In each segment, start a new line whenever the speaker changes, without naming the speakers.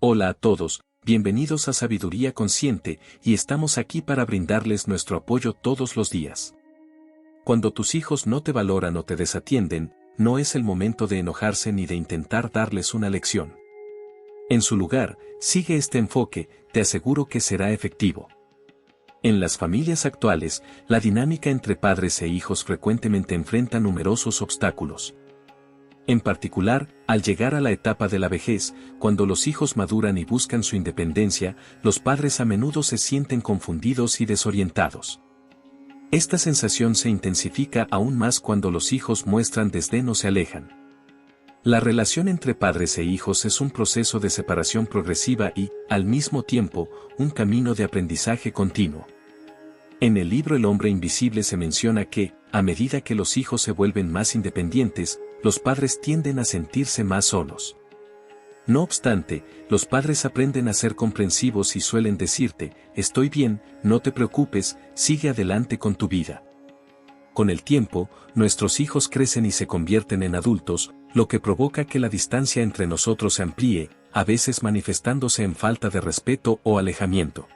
Hola a todos, bienvenidos a Sabiduría Consciente, y estamos aquí para brindarles nuestro apoyo todos los días. Cuando tus hijos no te valoran o te desatienden, no es el momento de enojarse ni de intentar darles una lección. En su lugar, sigue este enfoque, te aseguro que será efectivo. En las familias actuales, la dinámica entre padres e hijos frecuentemente enfrenta numerosos obstáculos. En particular, al llegar a la etapa de la vejez, cuando los hijos maduran y buscan su independencia, los padres a menudo se sienten confundidos y desorientados. Esta sensación se intensifica aún más cuando los hijos muestran desdén o se alejan. La relación entre padres e hijos es un proceso de separación progresiva y, al mismo tiempo, un camino de aprendizaje continuo. En el libro El hombre invisible se menciona que, a medida que los hijos se vuelven más independientes, los padres tienden a sentirse más solos. No obstante, los padres aprenden a ser comprensivos y suelen decirte, estoy bien, no te preocupes, sigue adelante con tu vida. Con el tiempo, nuestros hijos crecen y se convierten en adultos, lo que provoca que la distancia entre nosotros se amplíe, a veces manifestándose en falta de respeto o alejamiento.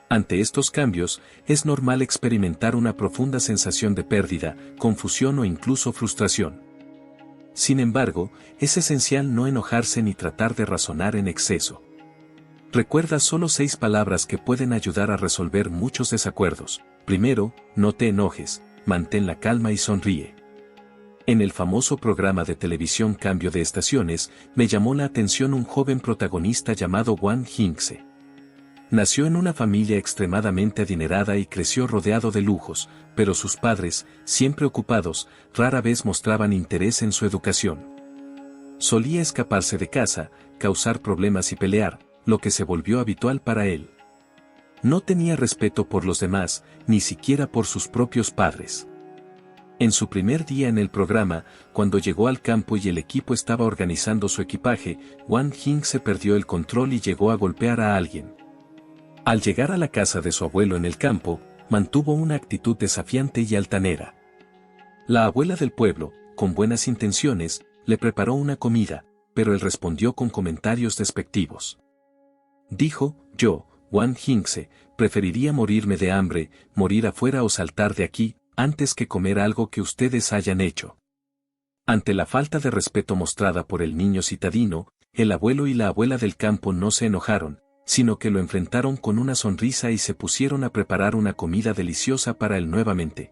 Ante estos cambios, es normal experimentar una profunda sensación de pérdida, confusión o incluso frustración. Sin embargo, es esencial no enojarse ni tratar de razonar en exceso. Recuerda solo 6 palabras que pueden ayudar a resolver muchos desacuerdos. Primero, no te enojes, mantén la calma y sonríe. En el famoso programa de televisión Cambio de Estaciones, me llamó la atención un joven protagonista llamado Juan Hinze. Nació en una familia extremadamente adinerada y creció rodeado de lujos, pero sus padres, siempre ocupados, rara vez mostraban interés en su educación. Solía escaparse de casa, causar problemas y pelear, lo que se volvió habitual para él. No tenía respeto por los demás, ni siquiera por sus propios padres. En su primer día en el programa, cuando llegó al campo y el equipo estaba organizando su equipaje, Juan Hinze perdió el control y llegó a golpear a alguien. Al llegar a la casa de su abuelo en el campo, mantuvo una actitud desafiante y altanera. La abuela del pueblo, con buenas intenciones, le preparó una comida, pero él respondió con comentarios despectivos. Dijo, yo, Juan Hinze, preferiría morirme de hambre, morir afuera o saltar de aquí, antes que comer algo que ustedes hayan hecho. Ante la falta de respeto mostrada por el niño citadino, el abuelo y la abuela del campo no se enojaron, sino que lo enfrentaron con una sonrisa y se pusieron a preparar una comida deliciosa para él nuevamente.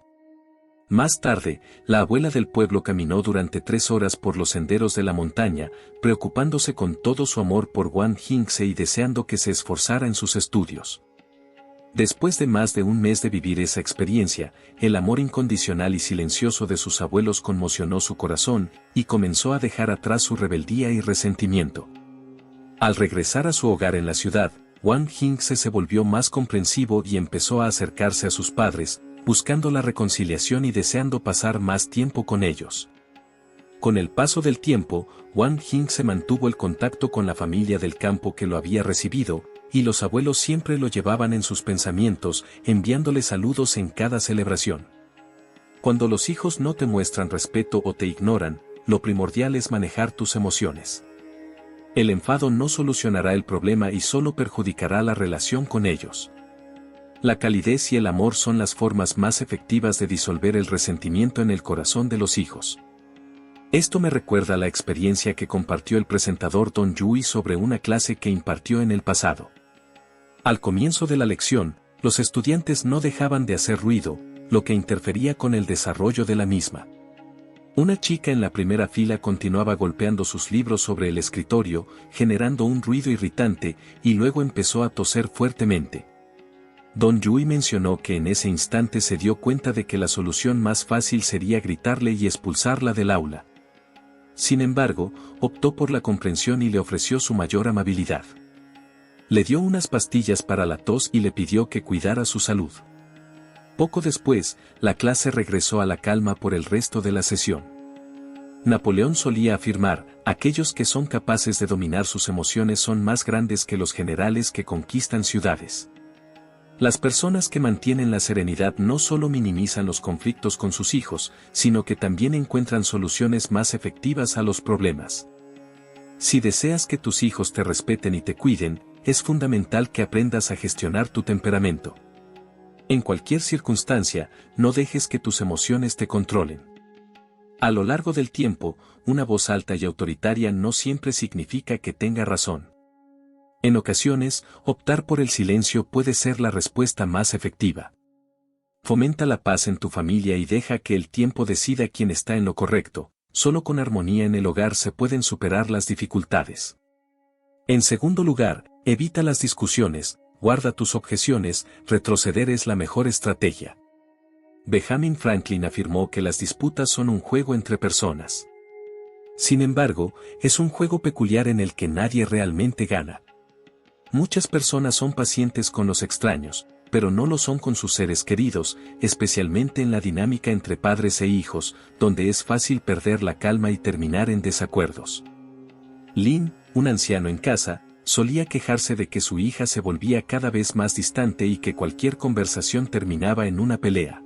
Más tarde, la abuela del pueblo caminó durante 3 horas por los senderos de la montaña, preocupándose con todo su amor por Juan Hinze y deseando que se esforzara en sus estudios. Después de más de un mes de vivir esa experiencia, el amor incondicional y silencioso de sus abuelos conmocionó su corazón, y comenzó a dejar atrás su rebeldía y resentimiento. Al regresar a su hogar en la ciudad, Juan Hinze se volvió más comprensivo y empezó a acercarse a sus padres, buscando la reconciliación y deseando pasar más tiempo con ellos. Con el paso del tiempo, Juan Hinze mantuvo el contacto con la familia del campo que lo había recibido, y los abuelos siempre lo llevaban en sus pensamientos, enviándole saludos en cada celebración. Cuando los hijos no te muestran respeto o te ignoran, lo primordial es manejar tus emociones. El enfado no solucionará el problema y solo perjudicará la relación con ellos. La calidez y el amor son las formas más efectivas de disolver el resentimiento en el corazón de los hijos. Esto me recuerda la experiencia que compartió el presentador Don Yui sobre una clase que impartió en el pasado. Al comienzo de la lección, los estudiantes no dejaban de hacer ruido, lo que interfería con el desarrollo de la misma. Una chica en la primera fila continuaba golpeando sus libros sobre el escritorio, generando un ruido irritante, y luego empezó a toser fuertemente. Don Yui mencionó que en ese instante se dio cuenta de que la solución más fácil sería gritarle y expulsarla del aula. Sin embargo, optó por la comprensión y le ofreció su mayor amabilidad. Le dio unas pastillas para la tos y le pidió que cuidara su salud. Poco después, la clase regresó a la calma por el resto de la sesión. Napoleón solía afirmar, aquellos que son capaces de dominar sus emociones son más grandes que los generales que conquistan ciudades. Las personas que mantienen la serenidad no solo minimizan los conflictos con sus hijos, sino que también encuentran soluciones más efectivas a los problemas. Si deseas que tus hijos te respeten y te cuiden, es fundamental que aprendas a gestionar tu temperamento. En cualquier circunstancia, no dejes que tus emociones te controlen. A lo largo del tiempo, una voz alta y autoritaria no siempre significa que tenga razón. En ocasiones, optar por el silencio puede ser la respuesta más efectiva. Fomenta la paz en tu familia y deja que el tiempo decida quién está en lo correcto. Solo con armonía en el hogar se pueden superar las dificultades. En segundo lugar, evita las discusiones, guarda tus objeciones, retroceder es la mejor estrategia. Benjamin Franklin afirmó que las disputas son un juego entre personas. Sin embargo, es un juego peculiar en el que nadie realmente gana. Muchas personas son pacientes con los extraños, pero no lo son con sus seres queridos, especialmente en la dinámica entre padres e hijos, donde es fácil perder la calma y terminar en desacuerdos. Lynn, un anciano en casa, solía quejarse de que su hija se volvía cada vez más distante y que cualquier conversación terminaba en una pelea.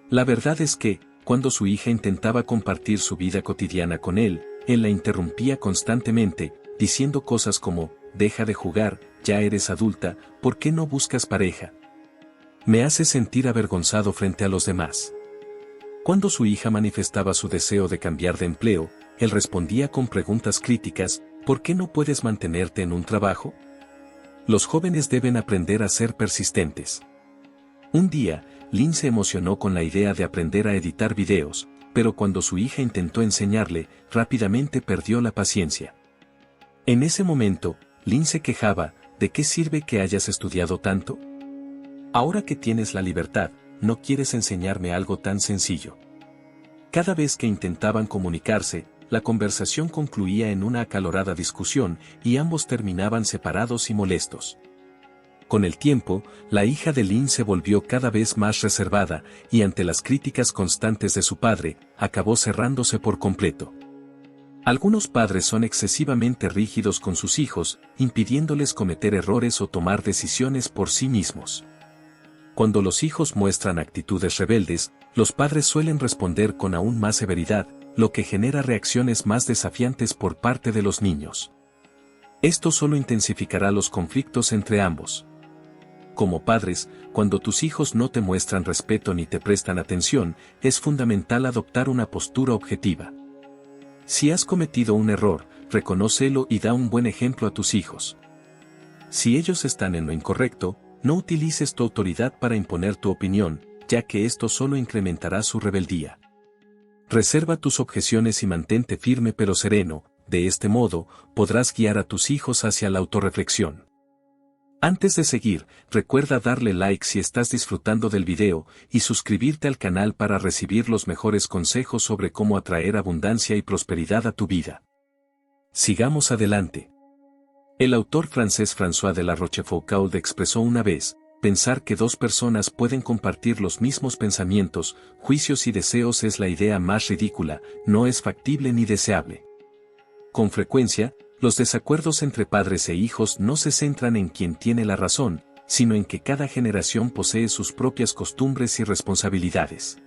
La verdad es que, cuando su hija intentaba compartir su vida cotidiana con él la interrumpía constantemente, diciendo cosas como, deja de jugar, ya eres adulta, ¿por qué no buscas pareja? Me hace sentir avergonzado frente a los demás. Cuando su hija manifestaba su deseo de cambiar de empleo, él respondía con preguntas críticas, ¿por qué no puedes mantenerte en un trabajo? Los jóvenes deben aprender a ser persistentes. Un día, Lynn se emocionó con la idea de aprender a editar videos, pero cuando su hija intentó enseñarle, rápidamente perdió la paciencia. En ese momento, Lynn se quejaba, ¿de qué sirve que hayas estudiado tanto? Ahora que tienes la libertad, ¿no quieres enseñarme algo tan sencillo? Cada vez que intentaban comunicarse, la conversación concluía en una acalorada discusión y ambos terminaban separados y molestos. Con el tiempo, la hija de Lynn se volvió cada vez más reservada y ante las críticas constantes de su padre, acabó cerrándose por completo. Algunos padres son excesivamente rígidos con sus hijos, impidiéndoles cometer errores o tomar decisiones por sí mismos. Cuando los hijos muestran actitudes rebeldes, los padres suelen responder con aún más severidad, lo que genera reacciones más desafiantes por parte de los niños. Esto solo intensificará los conflictos entre ambos. Como padres, cuando tus hijos no te muestran respeto ni te prestan atención, es fundamental adoptar una postura objetiva. Si has cometido un error, reconócelo y da un buen ejemplo a tus hijos. Si ellos están en lo incorrecto, no utilices tu autoridad para imponer tu opinión, ya que esto solo incrementará su rebeldía. Reserva tus objeciones y mantente firme pero sereno, de este modo, podrás guiar a tus hijos hacia la autorreflexión. Antes de seguir, recuerda darle like si estás disfrutando del video y suscribirte al canal para recibir los mejores consejos sobre cómo atraer abundancia y prosperidad a tu vida. Sigamos adelante. El autor francés François de La Rochefoucauld expresó una vez, pensar que dos personas pueden compartir los mismos pensamientos, juicios y deseos es la idea más ridícula, no es factible ni deseable. Con frecuencia, los desacuerdos entre padres e hijos no se centran en quien tiene la razón, sino en que cada generación posee sus propias costumbres y responsabilidades.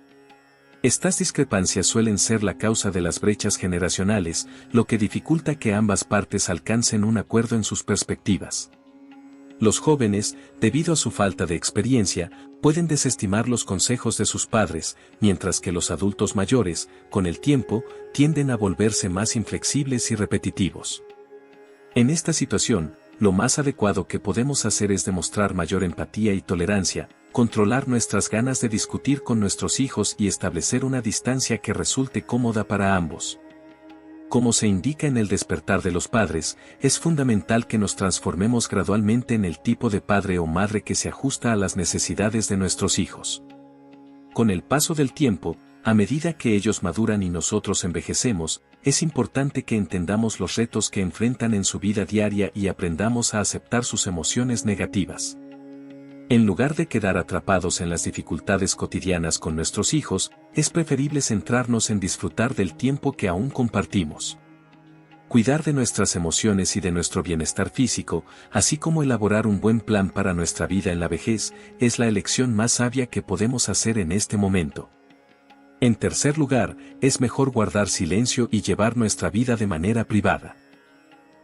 Estas discrepancias suelen ser la causa de las brechas generacionales, lo que dificulta que ambas partes alcancen un acuerdo en sus perspectivas. Los jóvenes, debido a su falta de experiencia, pueden desestimar los consejos de sus padres, mientras que los adultos mayores, con el tiempo, tienden a volverse más inflexibles y repetitivos. En esta situación, lo más adecuado que podemos hacer es demostrar mayor empatía y tolerancia, controlar nuestras ganas de discutir con nuestros hijos y establecer una distancia que resulte cómoda para ambos. Como se indica en El despertar de los padres, es fundamental que nos transformemos gradualmente en el tipo de padre o madre que se ajusta a las necesidades de nuestros hijos. Con el paso del tiempo, a medida que ellos maduran y nosotros envejecemos, es importante que entendamos los retos que enfrentan en su vida diaria y aprendamos a aceptar sus emociones negativas. En lugar de quedar atrapados en las dificultades cotidianas con nuestros hijos, es preferible centrarnos en disfrutar del tiempo que aún compartimos. Cuidar de nuestras emociones y de nuestro bienestar físico, así como elaborar un buen plan para nuestra vida en la vejez, es la elección más sabia que podemos hacer en este momento. En tercer lugar, es mejor guardar silencio y llevar nuestra vida de manera privada.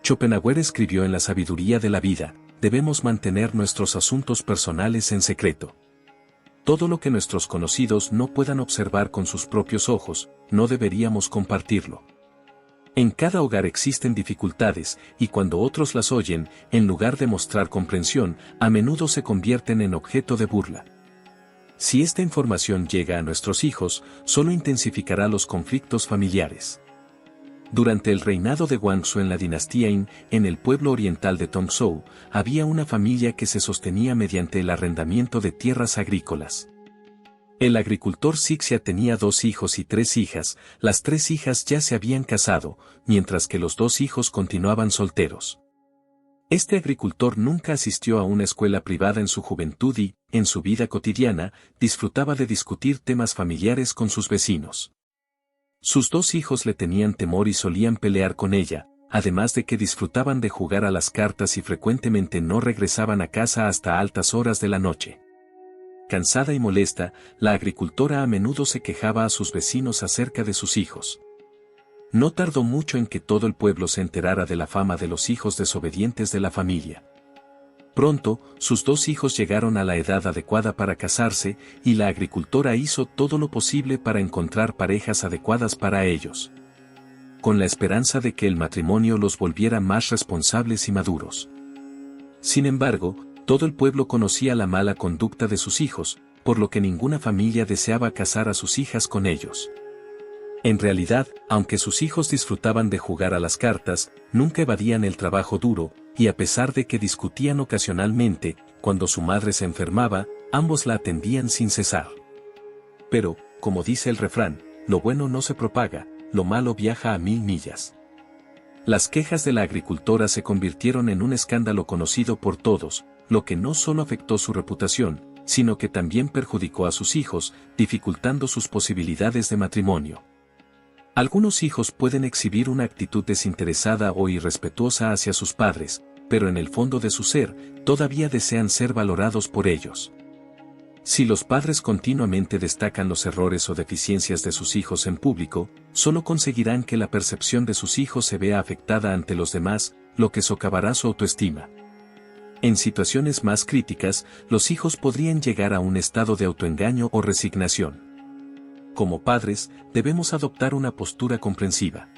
Schopenhauer escribió en La sabiduría de la vida, debemos mantener nuestros asuntos personales en secreto. Todo lo que nuestros conocidos no puedan observar con sus propios ojos, no deberíamos compartirlo. En cada hogar existen dificultades, y cuando otros las oyen, en lugar de mostrar comprensión, a menudo se convierten en objeto de burla. Si esta información llega a nuestros hijos, solo intensificará los conflictos familiares. Durante el reinado de Guangxu en la dinastía Qin, en el pueblo oriental de Tongzhou, había una familia que se sostenía mediante el arrendamiento de tierras agrícolas. El agricultor Xixia tenía 2 hijos y 3 hijas, las 3 hijas ya se habían casado, mientras que los 2 hijos continuaban solteros. Este agricultor nunca asistió a una escuela privada en su juventud y, en su vida cotidiana, disfrutaba de discutir temas familiares con sus vecinos. Sus 2 hijos le tenían temor y solían pelear con ella, además de que disfrutaban de jugar a las cartas y frecuentemente no regresaban a casa hasta altas horas de la noche. Cansada y molesta, la agricultora a menudo se quejaba a sus vecinos acerca de sus hijos. No tardó mucho en que todo el pueblo se enterara de la fama de los hijos desobedientes de la familia. Pronto, sus 2 hijos llegaron a la edad adecuada para casarse, y la agricultora hizo todo lo posible para encontrar parejas adecuadas para ellos, con la esperanza de que el matrimonio los volviera más responsables y maduros. Sin embargo, todo el pueblo conocía la mala conducta de sus hijos, por lo que ninguna familia deseaba casar a sus hijas con ellos. En realidad, aunque sus hijos disfrutaban de jugar a las cartas, nunca evadían el trabajo duro, y a pesar de que discutían ocasionalmente, cuando su madre se enfermaba, ambos la atendían sin cesar. Pero, como dice el refrán, lo bueno no se propaga, lo malo viaja a 1000 millas. Las quejas de la agricultora se convirtieron en un escándalo conocido por todos, lo que no solo afectó su reputación, sino que también perjudicó a sus hijos, dificultando sus posibilidades de matrimonio. Algunos hijos pueden exhibir una actitud desinteresada o irrespetuosa hacia sus padres, pero en el fondo de su ser, todavía desean ser valorados por ellos. Si los padres continuamente destacan los errores o deficiencias de sus hijos en público, solo conseguirán que la percepción de sus hijos se vea afectada ante los demás, lo que socavará su autoestima. En situaciones más críticas, los hijos podrían llegar a un estado de autoengaño o resignación. Como padres, debemos adoptar una postura comprensiva.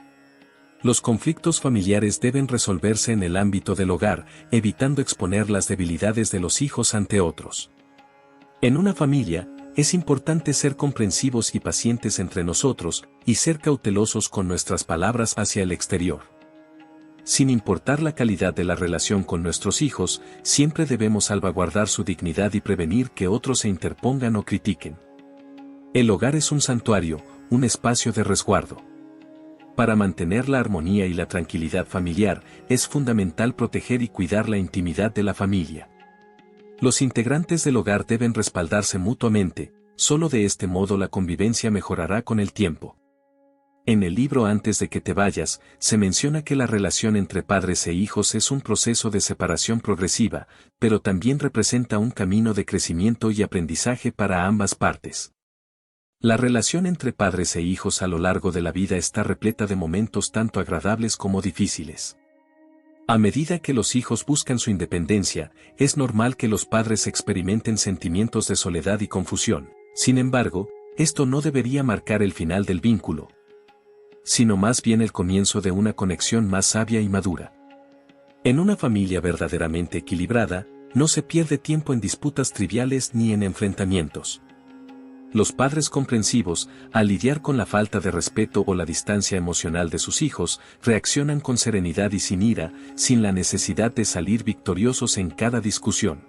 Los conflictos familiares deben resolverse en el ámbito del hogar, evitando exponer las debilidades de los hijos ante otros. En una familia, es importante ser comprensivos y pacientes entre nosotros, y ser cautelosos con nuestras palabras hacia el exterior. Sin importar la calidad de la relación con nuestros hijos, siempre debemos salvaguardar su dignidad y prevenir que otros se interpongan o critiquen. El hogar es un santuario, un espacio de resguardo. Para mantener la armonía y la tranquilidad familiar, es fundamental proteger y cuidar la intimidad de la familia. Los integrantes del hogar deben respaldarse mutuamente, solo de este modo la convivencia mejorará con el tiempo. En el libro Antes de que te vayas, se menciona que la relación entre padres e hijos es un proceso de separación progresiva, pero también representa un camino de crecimiento y aprendizaje para ambas partes. La relación entre padres e hijos a lo largo de la vida está repleta de momentos tanto agradables como difíciles. A medida que los hijos buscan su independencia, es normal que los padres experimenten sentimientos de soledad y confusión. Sin embargo, esto no debería marcar el final del vínculo, sino más bien el comienzo de una conexión más sabia y madura. En una familia verdaderamente equilibrada, no se pierde tiempo en disputas triviales ni en enfrentamientos. Los padres comprensivos, al lidiar con la falta de respeto o la distancia emocional de sus hijos, reaccionan con serenidad y sin ira, sin la necesidad de salir victoriosos en cada discusión.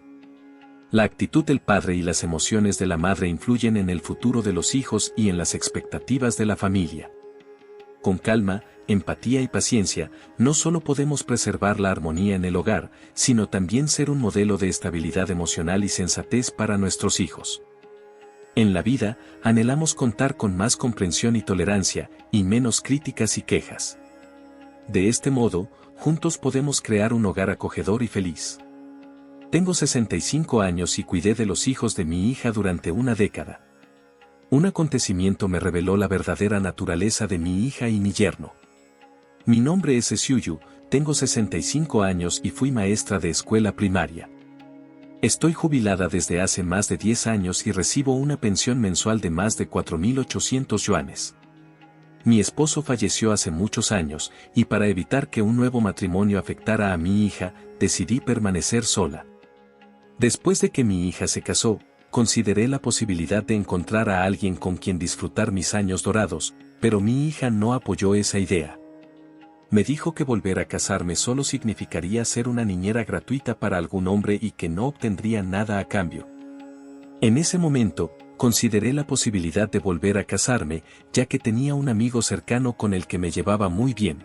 La actitud del padre y las emociones de la madre influyen en el futuro de los hijos y en las expectativas de la familia. Con calma, empatía y paciencia, no solo podemos preservar la armonía en el hogar, sino también ser un modelo de estabilidad emocional y sensatez para nuestros hijos. En la vida, anhelamos contar con más comprensión y tolerancia, y menos críticas y quejas. De este modo, juntos podemos crear un hogar acogedor y feliz. Tengo 65 años y cuidé de los hijos de mi hija durante una década. Un acontecimiento me reveló la verdadera naturaleza de mi hija y mi yerno. Mi nombre es Esyuyu, tengo 65 años y fui maestra de escuela primaria. Estoy jubilada desde hace más de 10 años y recibo una pensión mensual de más de 4.800 yuanes. Mi esposo falleció hace muchos años, y para evitar que un nuevo matrimonio afectara a mi hija, decidí permanecer sola. Después de que mi hija se casó, consideré la posibilidad de encontrar a alguien con quien disfrutar mis años dorados, pero mi hija no apoyó esa idea. Me dijo que volver a casarme solo significaría ser una niñera gratuita para algún hombre y que no obtendría nada a cambio. En ese momento, consideré la posibilidad de volver a casarme, ya que tenía un amigo cercano con el que me llevaba muy bien.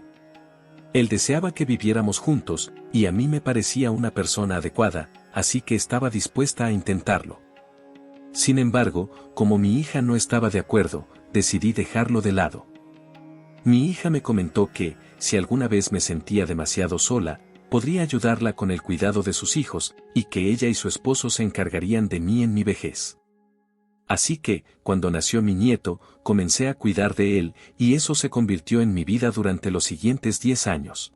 Él deseaba que viviéramos juntos, y a mí me parecía una persona adecuada, así que estaba dispuesta a intentarlo. Sin embargo, como mi hija no estaba de acuerdo, decidí dejarlo de lado. Mi hija me comentó que, si alguna vez me sentía demasiado sola, podría ayudarla con el cuidado de sus hijos, y que ella y su esposo se encargarían de mí en mi vejez. Así que, cuando nació mi nieto, comencé a cuidar de él, y eso se convirtió en mi vida durante los siguientes 10 años.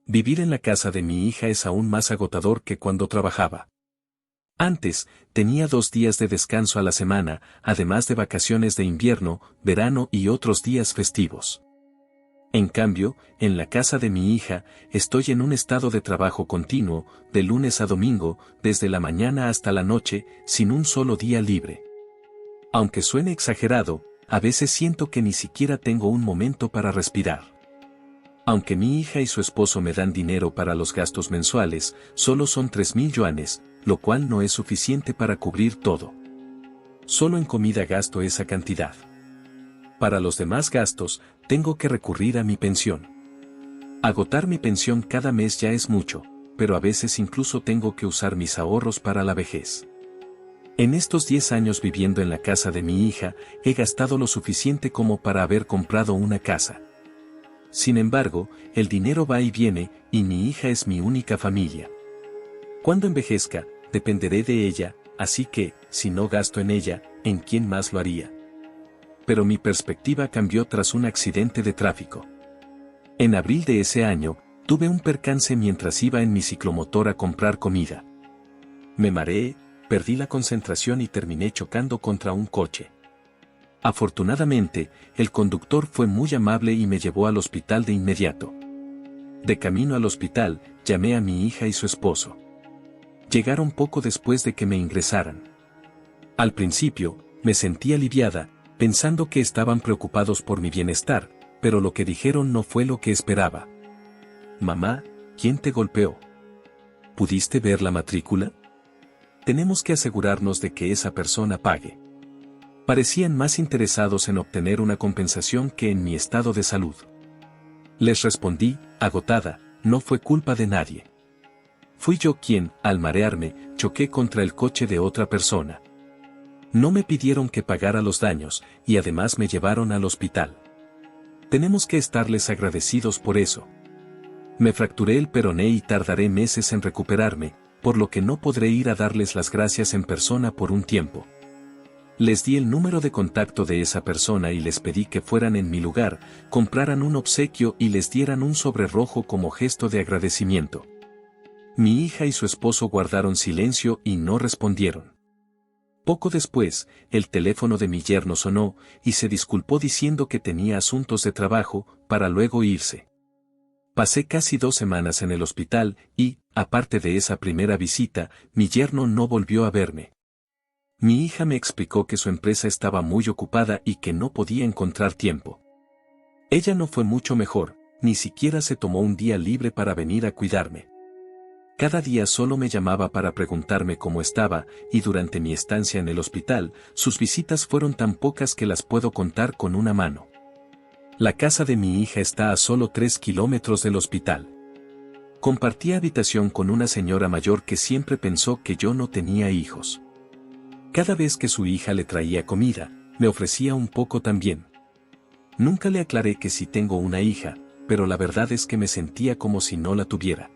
Vivir en la casa de mi hija es aún más agotador que cuando trabajaba. Antes, tenía 2 días de descanso a la semana, además de vacaciones de invierno, verano y otros días festivos. En cambio, en la casa de mi hija, estoy en un estado de trabajo continuo, de lunes a domingo, desde la mañana hasta la noche, sin un solo día libre. Aunque suene exagerado, a veces siento que ni siquiera tengo un momento para respirar. Aunque mi hija y su esposo me dan dinero para los gastos mensuales, solo son 3.000 yuanes, lo cual no es suficiente para cubrir todo. Solo en comida gasto esa cantidad. Para los demás gastos, tengo que recurrir a mi pensión. Agotar mi pensión cada mes ya es mucho, pero a veces incluso tengo que usar mis ahorros para la vejez. En estos 10 años viviendo en la casa de mi hija, he gastado lo suficiente como para haber comprado una casa. Sin embargo, el dinero va y viene, y mi hija es mi única familia. Cuando envejezca, dependeré de ella, así que, si no gasto en ella, ¿en quién más lo haría? Pero mi perspectiva cambió tras un accidente de tráfico. En abril de ese año, tuve un percance mientras iba en mi ciclomotor a comprar comida. Me mareé, perdí la concentración y terminé chocando contra un coche. Afortunadamente, el conductor fue muy amable y me llevó al hospital de inmediato. De camino al hospital, llamé a mi hija y su esposo. Llegaron poco después de que me ingresaran. Al principio, me sentí aliviada, pensando que estaban preocupados por mi bienestar, pero lo que dijeron no fue lo que esperaba. Mamá, ¿quién te golpeó? ¿Pudiste ver la matrícula? Tenemos que asegurarnos de que esa persona pague. Parecían más interesados en obtener una compensación que en mi estado de salud. Les respondí, agotada, no fue culpa de nadie. Fui yo quien, al marearme, choqué contra el coche de otra persona. No me pidieron que pagara los daños, y además me llevaron al hospital. Tenemos que estarles agradecidos por eso. Me fracturé el peroné y tardaré meses en recuperarme, por lo que no podré ir a darles las gracias en persona por un tiempo. Les di el número de contacto de esa persona y les pedí que fueran en mi lugar, compraran un obsequio y les dieran un sobre rojo como gesto de agradecimiento. Mi hija y su esposo guardaron silencio y no respondieron. Poco después, el teléfono de mi yerno sonó, y se disculpó diciendo que tenía asuntos de trabajo, para luego irse. Pasé casi 2 semanas en el hospital y, aparte de esa primera visita, mi yerno no volvió a verme. Mi hija me explicó que su empresa estaba muy ocupada y que no podía encontrar tiempo. Ella no fue mucho mejor, ni siquiera se tomó un día libre para venir a cuidarme. Cada día solo me llamaba para preguntarme cómo estaba, y durante mi estancia en el hospital, sus visitas fueron tan pocas que las puedo contar con una mano. La casa de mi hija está a solo 3 kilómetros del hospital. Compartía habitación con una señora mayor que siempre pensó que yo no tenía hijos. Cada vez que su hija le traía comida, me ofrecía un poco también. Nunca le aclaré que sí tengo una hija, pero la verdad es que me sentía como si no la tuviera.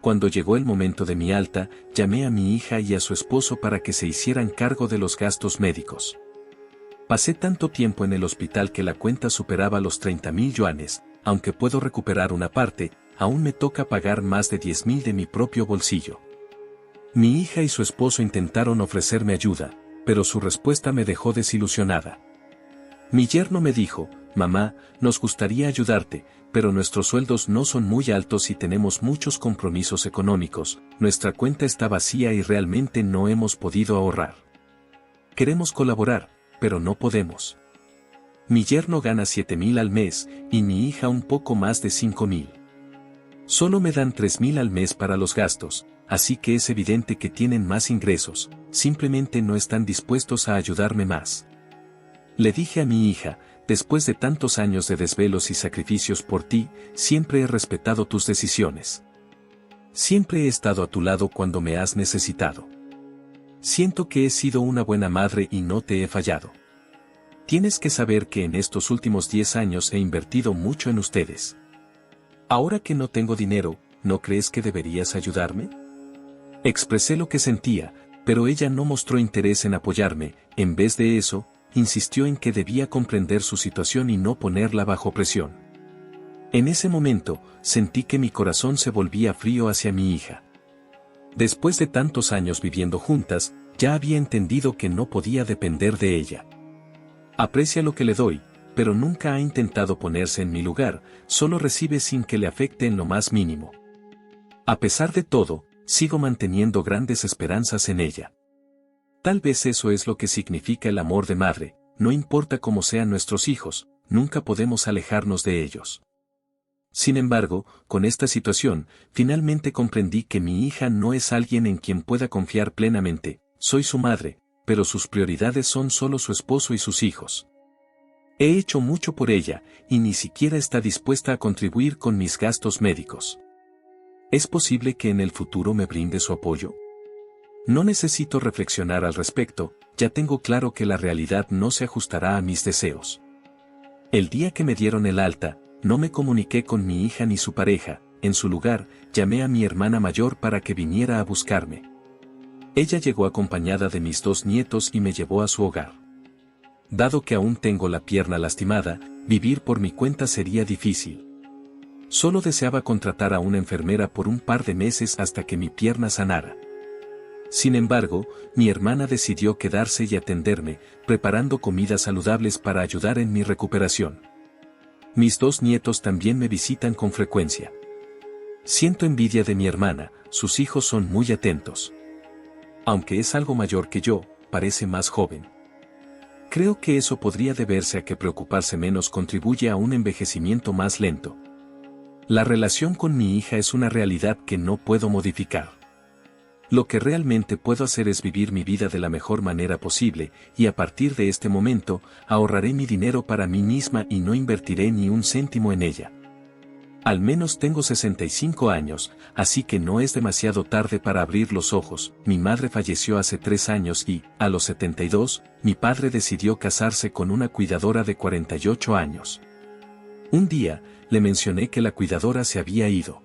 Cuando llegó el momento de mi alta, llamé a mi hija y a su esposo para que se hicieran cargo de los gastos médicos. Pasé tanto tiempo en el hospital que la cuenta superaba los 30.000 yuanes, aunque puedo recuperar una parte, aún me toca pagar más de 10.000 de mi propio bolsillo. Mi hija y su esposo intentaron ofrecerme ayuda, pero su respuesta me dejó desilusionada. Mi yerno me dijo: mamá, nos gustaría ayudarte, pero nuestros sueldos no son muy altos y tenemos muchos compromisos económicos, nuestra cuenta está vacía y realmente no hemos podido ahorrar. Queremos colaborar, pero no podemos. Mi yerno gana 7.000 al mes, y mi hija un poco más de 5.000. Solo me dan 3.000 al mes para los gastos, así que es evidente que tienen más ingresos, simplemente no están dispuestos a ayudarme más. Le dije a mi hija: después de tantos años de desvelos y sacrificios por ti, siempre he respetado tus decisiones. Siempre he estado a tu lado cuando me has necesitado. Siento que he sido una buena madre y no te he fallado. Tienes que saber que en estos últimos 10 años he invertido mucho en ustedes. Ahora que no tengo dinero, ¿no crees que deberías ayudarme? Expresé lo que sentía, pero ella no mostró interés en apoyarme. En vez de eso, insistió en que debía comprender su situación y no ponerla bajo presión. En ese momento, sentí que mi corazón se volvía frío hacia mi hija. Después de tantos años viviendo juntas, ya había entendido que no podía depender de ella. Aprecia lo que le doy, pero nunca ha intentado ponerse en mi lugar, solo recibe sin que le afecte en lo más mínimo. A pesar de todo, sigo manteniendo grandes esperanzas en ella. Tal vez eso es lo que significa el amor de madre: no importa cómo sean nuestros hijos, nunca podemos alejarnos de ellos. Sin embargo, con esta situación, finalmente comprendí que mi hija no es alguien en quien pueda confiar plenamente. Soy su madre, pero sus prioridades son solo su esposo y sus hijos. He hecho mucho por ella, y ni siquiera está dispuesta a contribuir con mis gastos médicos. ¿Es posible que en el futuro me brinde su apoyo? No necesito reflexionar al respecto, ya tengo claro que la realidad no se ajustará a mis deseos. El día que me dieron el alta, no me comuniqué con mi hija ni su pareja. En su lugar, llamé a mi hermana mayor para que viniera a buscarme. Ella llegó acompañada de mis 2 nietos y me llevó a su hogar. Dado que aún tengo la pierna lastimada, vivir por mi cuenta sería difícil. Solo deseaba contratar a una enfermera por un par de meses hasta que mi pierna sanara. Sin embargo, mi hermana decidió quedarse y atenderme, preparando comidas saludables para ayudar en mi recuperación. Mis 2 nietos también me visitan con frecuencia. Siento envidia de mi hermana, sus hijos son muy atentos. Aunque es algo mayor que yo, parece más joven. Creo que eso podría deberse a que preocuparse menos contribuye a un envejecimiento más lento. La relación con mi hija es una realidad que no puedo modificar. Lo que realmente puedo hacer es vivir mi vida de la mejor manera posible, y a partir de este momento, ahorraré mi dinero para mí misma y no invertiré ni un céntimo en ella. Al menos tengo 65 años, así que no es demasiado tarde para abrir los ojos. Mi madre falleció hace 3 años y, a los 72, mi padre decidió casarse con una cuidadora de 48 años. Un día, le mencioné que la cuidadora se había ido.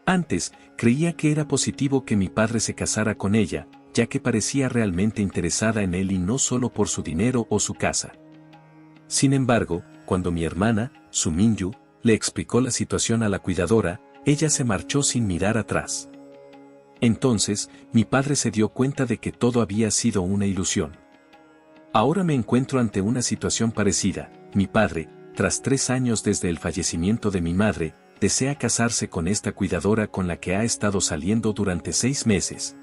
Antes, creía que era positivo que mi padre se casara con ella, ya que parecía realmente interesada en él y no solo por su dinero o su casa. Sin embargo, cuando mi hermana, Su Minyu, le explicó la situación a la cuidadora, ella se marchó sin mirar atrás. Entonces, mi padre se dio cuenta de que todo había sido una ilusión. Ahora me encuentro ante una situación parecida. Mi padre, tras 3 años desde el fallecimiento de mi madre, desea casarse con esta cuidadora con la que ha estado saliendo durante 6 meses,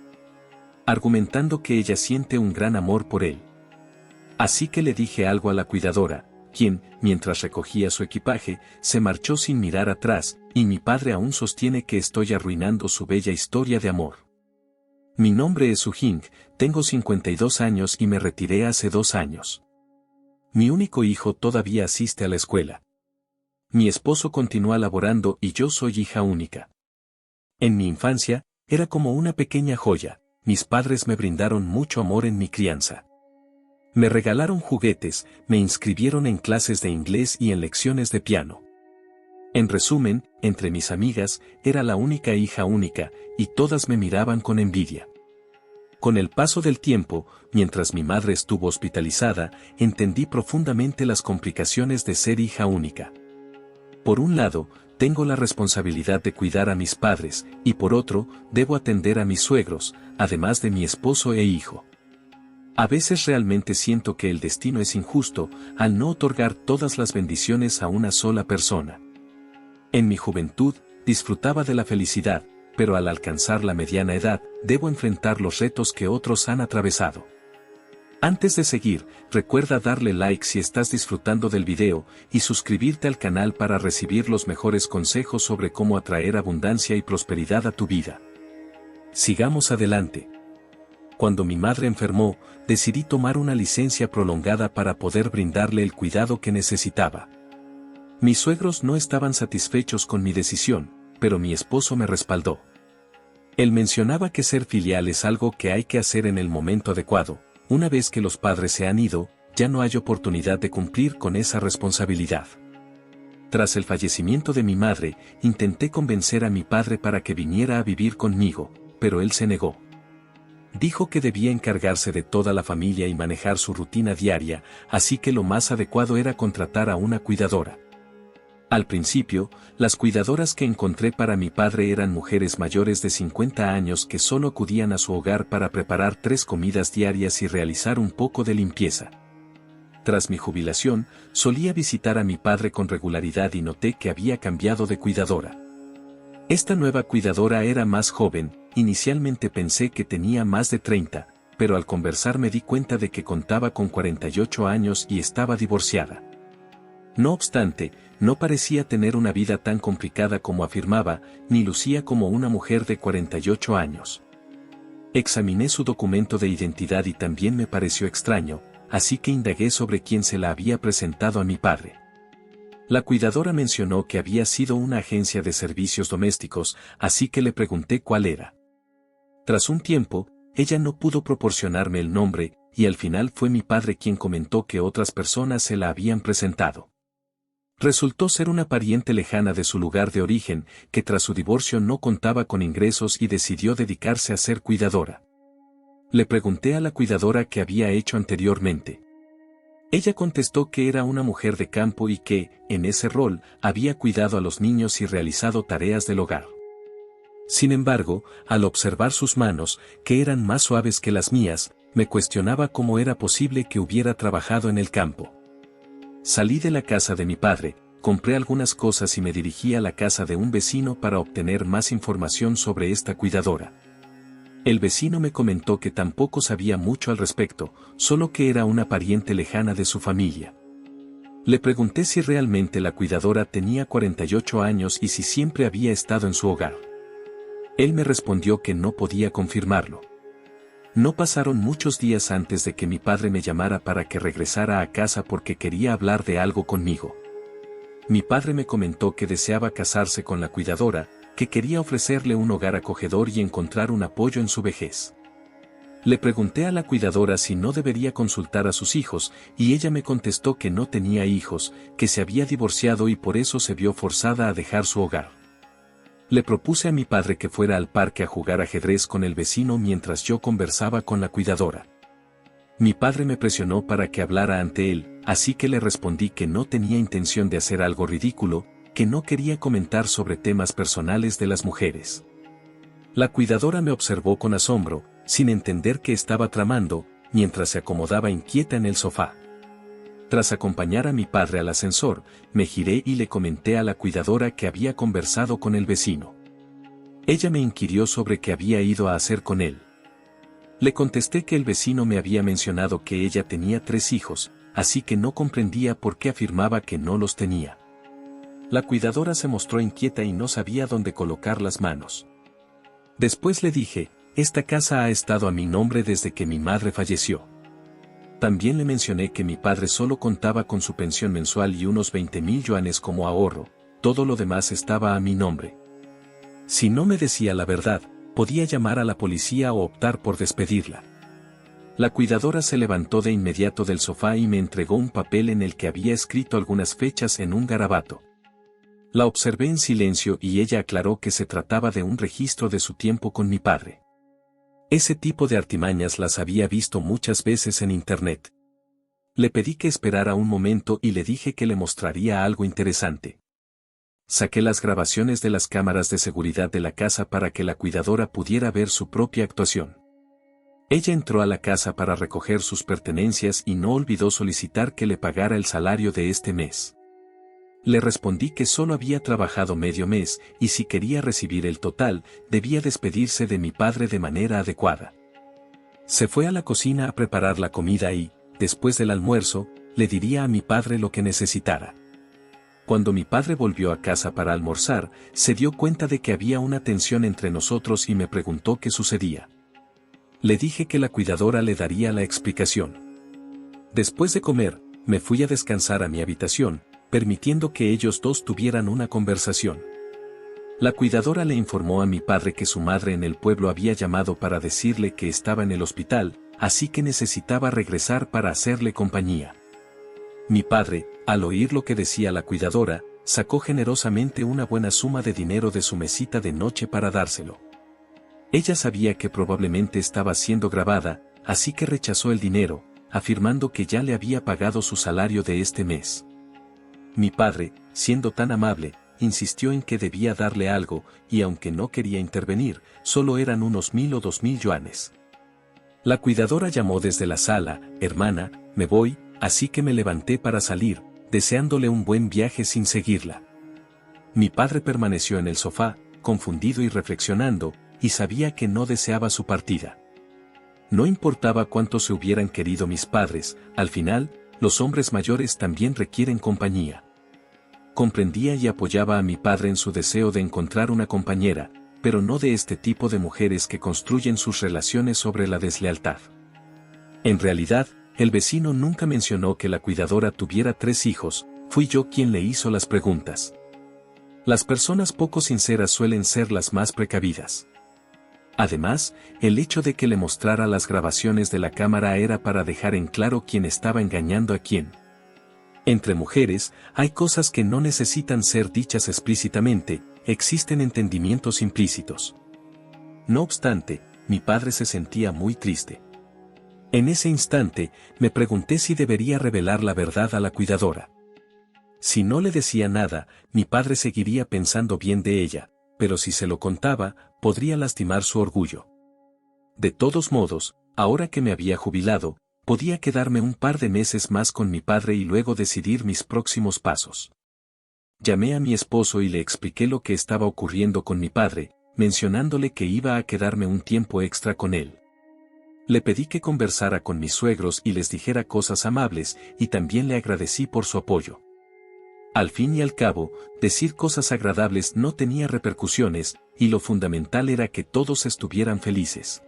argumentando que ella siente un gran amor por él. Así que le dije algo a la cuidadora, quien, mientras recogía su equipaje, se marchó sin mirar atrás, y mi padre aún sostiene que estoy arruinando su bella historia de amor. Mi nombre es Su-Jing, tengo 52 años y me retiré hace 2 años. Mi único hijo todavía asiste a la escuela. Mi esposo continúa laborando y yo soy hija única. En mi infancia, era como una pequeña joya, mis padres me brindaron mucho amor en mi crianza. Me regalaron juguetes, me inscribieron en clases de inglés y en lecciones de piano. En resumen, entre mis amigas, era la única hija única, y todas me miraban con envidia. Con el paso del tiempo, mientras mi madre estuvo hospitalizada, entendí profundamente las complicaciones de ser hija única. Por un lado, tengo la responsabilidad de cuidar a mis padres, y por otro, debo atender a mis suegros, además de mi esposo e hijo. A veces realmente siento que el destino es injusto, al no otorgar todas las bendiciones a una sola persona. En mi juventud, disfrutaba de la felicidad, pero al alcanzar la mediana edad, debo enfrentar los retos que otros han atravesado. Antes de seguir, recuerda darle like si estás disfrutando del video, y suscribirte al canal para recibir los mejores consejos sobre cómo atraer abundancia y prosperidad a tu vida. Sigamos adelante. Cuando mi madre enfermó, decidí tomar una licencia prolongada para poder brindarle el cuidado que necesitaba. Mis suegros no estaban satisfechos con mi decisión, pero mi esposo me respaldó. Él mencionaba que ser filial es algo que hay que hacer en el momento adecuado. Una vez que los padres se han ido, ya no hay oportunidad de cumplir con esa responsabilidad. Tras el fallecimiento de mi madre, intenté convencer a mi padre para que viniera a vivir conmigo, pero él se negó. Dijo que debía encargarse de toda la familia y manejar su rutina diaria, así que lo más adecuado era contratar a una cuidadora. Al principio, las cuidadoras que encontré para mi padre eran mujeres mayores de 50 años que solo acudían a su hogar para preparar 3 comidas diarias y realizar un poco de limpieza. Tras mi jubilación, solía visitar a mi padre con regularidad y noté que había cambiado de cuidadora. Esta nueva cuidadora era más joven, inicialmente pensé que tenía más de 30, pero al conversar me di cuenta de que contaba con 48 años y estaba divorciada. No obstante, no parecía tener una vida tan complicada como afirmaba, ni lucía como una mujer de 48 años. Examiné su documento de identidad y también me pareció extraño, así que indagué sobre quién se la había presentado a mi padre. La cuidadora mencionó que había sido una agencia de servicios domésticos, así que le pregunté cuál era. Tras un tiempo, ella no pudo proporcionarme el nombre, y al final fue mi padre quien comentó que otras personas se la habían presentado. Resultó ser una pariente lejana de su lugar de origen, que tras su divorcio no contaba con ingresos y decidió dedicarse a ser cuidadora. Le pregunté a la cuidadora qué había hecho anteriormente. Ella contestó que era una mujer de campo y que, en ese rol, había cuidado a los niños y realizado tareas del hogar. Sin embargo, al observar sus manos, que eran más suaves que las mías, me cuestionaba cómo era posible que hubiera trabajado en el campo. Salí de la casa de mi padre, compré algunas cosas y me dirigí a la casa de un vecino para obtener más información sobre esta cuidadora. El vecino me comentó que tampoco sabía mucho al respecto, solo que era una pariente lejana de su familia. Le pregunté si realmente la cuidadora tenía 48 años y si siempre había estado en su hogar. Él me respondió que no podía confirmarlo. No pasaron muchos días antes de que mi padre me llamara para que regresara a casa porque quería hablar de algo conmigo. Mi padre me comentó que deseaba casarse con la cuidadora, que quería ofrecerle un hogar acogedor y encontrar un apoyo en su vejez. Le pregunté a la cuidadora si no debería consultar a sus hijos, y ella me contestó que no tenía hijos, que se había divorciado y por eso se vio forzada a dejar su hogar. Le propuse a mi padre que fuera al parque a jugar ajedrez con el vecino mientras yo conversaba con la cuidadora. Mi padre me presionó para que hablara ante él, así que le respondí que no tenía intención de hacer algo ridículo, que no quería comentar sobre temas personales de las mujeres. La cuidadora me observó con asombro, sin entender qué estaba tramando, mientras se acomodaba inquieta en el sofá. Tras acompañar a mi padre al ascensor, me giré y le comenté a la cuidadora que había conversado con el vecino. Ella me inquirió sobre qué había ido a hacer con él. Le contesté que el vecino me había mencionado que ella tenía 3 hijos, así que no comprendía por qué afirmaba que no los tenía. La cuidadora se mostró inquieta y no sabía dónde colocar las manos. Después le dije, esta casa ha estado a mi nombre desde que mi madre falleció. También le mencioné que mi padre solo contaba con su pensión mensual y unos 20,000 yuanes como ahorro, todo lo demás estaba a mi nombre. Si no me decía la verdad, podía llamar a la policía o optar por despedirla. La cuidadora se levantó de inmediato del sofá y me entregó un papel en el que había escrito algunas fechas en un garabato. La observé en silencio y ella aclaró que se trataba de un registro de su tiempo con mi padre. Ese tipo de artimañas las había visto muchas veces en internet. Le pedí que esperara un momento y le dije que le mostraría algo interesante. saqué las grabaciones de las cámaras de seguridad de la casa para que la cuidadora pudiera ver su propia actuación. Ella entró a la casa para recoger sus pertenencias y no olvidó solicitar que le pagara el salario de este mes. Le respondí que solo había trabajado medio mes y si quería recibir el total, debía despedirse de mi padre de manera adecuada. Se fue a la cocina a preparar la comida y, después del almuerzo, le diría a mi padre lo que necesitara. Cuando mi padre volvió a casa para almorzar, se dio cuenta de que había una tensión entre nosotros y me preguntó qué sucedía. Le dije que la cuidadora le daría la explicación. Después de comer, me fui a descansar a mi habitación, permitiendo que ellos dos tuvieran una conversación. La cuidadora le informó a mi padre que su madre en el pueblo había llamado para decirle que estaba en el hospital, así que necesitaba regresar para hacerle compañía. Mi padre, al oír lo que decía la cuidadora, sacó generosamente una buena suma de dinero de su mesita de noche para dárselo. Ella sabía que probablemente estaba siendo grabada, así que rechazó el dinero, afirmando que ya le había pagado su salario de este mes. Mi padre, siendo tan amable, insistió en que debía darle algo, y aunque no quería intervenir, solo eran unos 1,000 o 2,000 yuanes. La cuidadora llamó desde la sala: «Hermana, me voy», así que me levanté para salir, deseándole un buen viaje sin seguirla. Mi padre permaneció en el sofá, confundido y reflexionando, y sabía que no deseaba su partida. No importaba cuánto se hubieran querido mis padres, al final, los hombres mayores también requieren compañía. Comprendía y apoyaba a mi padre en su deseo de encontrar una compañera, pero no de este tipo de mujeres que construyen sus relaciones sobre la deslealtad. En realidad, el vecino nunca mencionó que la cuidadora tuviera 3 hijos, fui yo quien le hizo las preguntas. Las personas poco sinceras suelen ser las más precavidas. Además, el hecho de que le mostrara las grabaciones de la cámara era para dejar en claro quién estaba engañando a quién. Entre mujeres, hay cosas que no necesitan ser dichas explícitamente, existen entendimientos implícitos. No obstante, mi padre se sentía muy triste. En ese instante, me pregunté si debería revelar la verdad a la cuidadora. Si no le decía nada, mi padre seguiría pensando bien de ella, pero si se lo contaba, podría lastimar su orgullo. De todos modos, ahora que me había jubilado, podía quedarme un par de meses más con mi padre y luego decidir mis próximos pasos. Llamé a mi esposo y le expliqué lo que estaba ocurriendo con mi padre, mencionándole que iba a quedarme un tiempo extra con él. Le pedí que conversara con mis suegros y les dijera cosas amables, y también le agradecí por su apoyo. Al fin y al cabo, decir cosas agradables no tenía repercusiones, y lo fundamental era que todos estuvieran felices.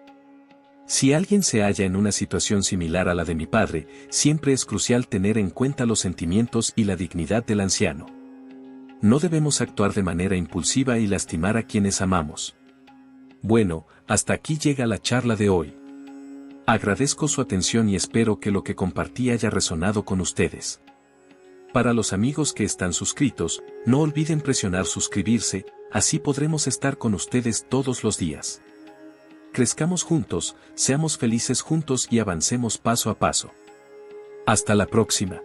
Si alguien se halla en una situación similar a la de mi padre, siempre es crucial tener en cuenta los sentimientos y la dignidad del anciano. No debemos actuar de manera impulsiva y lastimar a quienes amamos. Bueno, hasta aquí llega la charla de hoy. Agradezco su atención y espero que lo que compartí haya resonado con ustedes. Para los amigos que están suscritos, no olviden presionar suscribirse, así podremos estar con ustedes todos los días. Crezcamos juntos, seamos felices juntos y avancemos paso a paso. Hasta la próxima.